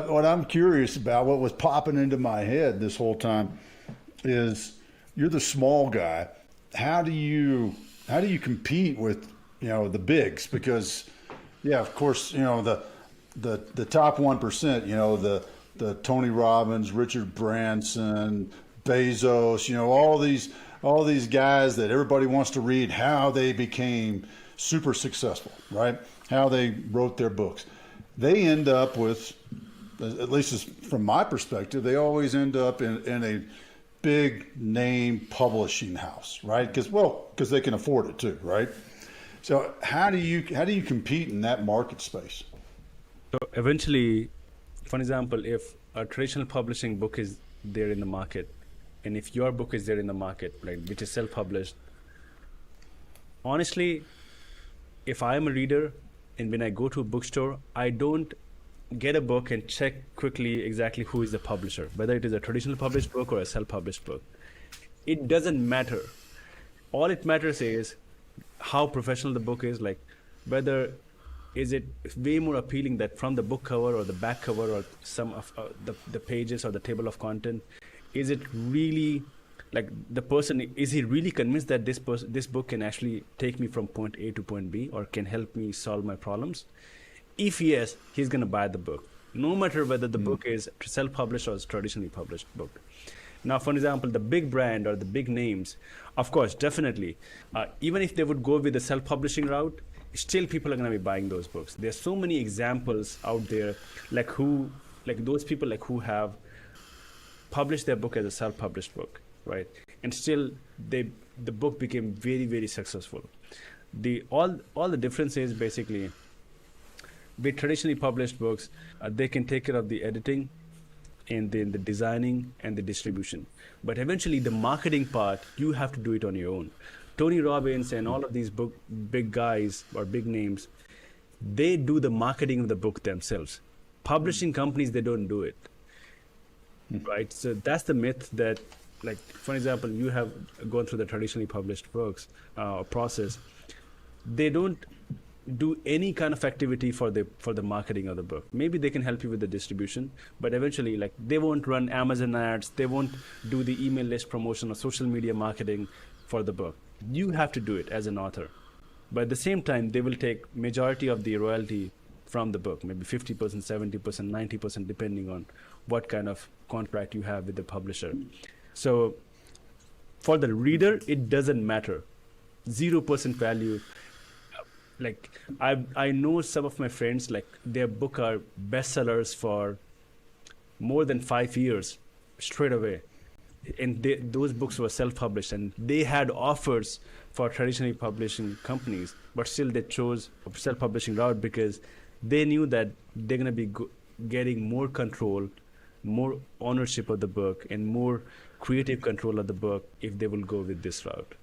What I'm curious about, what was popping into my head this whole time, is you're the small guy. How do you compete with the bigs? Because yeah, of course, the top 1%. The Tony Robbins, Richard Branson, Bezos. All these guys that everybody wants to read how they became super successful, right? How they wrote their books. They end up with, at least from my perspective, they always end up in a big name publishing house, right? Because they can afford it too, right? So how do you compete in that market space? So eventually, for example, if a traditional publishing book is there in the market, and if your book is there in the market, like which is self-published, honestly, if I'm a reader and when I go to a bookstore, I don't get a book and check quickly exactly who is the publisher, whether it is a traditional published book or a self-published book. It doesn't matter. All it matters is how professional the book is, like whether is it way more appealing that from the book cover or the back cover or some of the pages or the table of content, is it really like the person, is he really convinced that this book can actually take me from point A to point B or can help me solve my problems? If yes, he's going to buy the book, no matter whether the book is self-published or is traditionally published book. Now, for example, the big brand or the big names, of course, definitely, even if they would go with the self-publishing route, still people are going to be buying those books. There's so many examples out there, like those people like who have published their book as a self-published book, right? And still, the book became very, very successful. All the difference is basically with traditionally published books, they can take care of the editing and then the designing and the distribution. But eventually, the marketing part, you have to do it on your own. Tony Robbins and all of these big guys or big names, they do the marketing of the book themselves. Publishing companies, they don't do it, right? So that's the myth that, like, for example, you have gone through the traditionally published books process. They don't do any kind of activity for the marketing of the book. Maybe they can help you with the distribution, but eventually, like, they won't run Amazon ads, they won't do the email list promotion or social media marketing for the book. You have to do it as an author, but at the same time, they will take majority of the royalty from the book, maybe 50%, 70%, 90%, depending on what kind of contract you have with the publisher. So for the reader, it doesn't matter. 0% value. Like, I know some of my friends, like, their book are bestsellers for more than 5 years straight away, and those books were self-published, and they had offers for traditionally publishing companies, but still they chose a self-publishing route because they knew that they're going to be getting more control, more ownership of the book, and more creative control of the book if they will go with this route.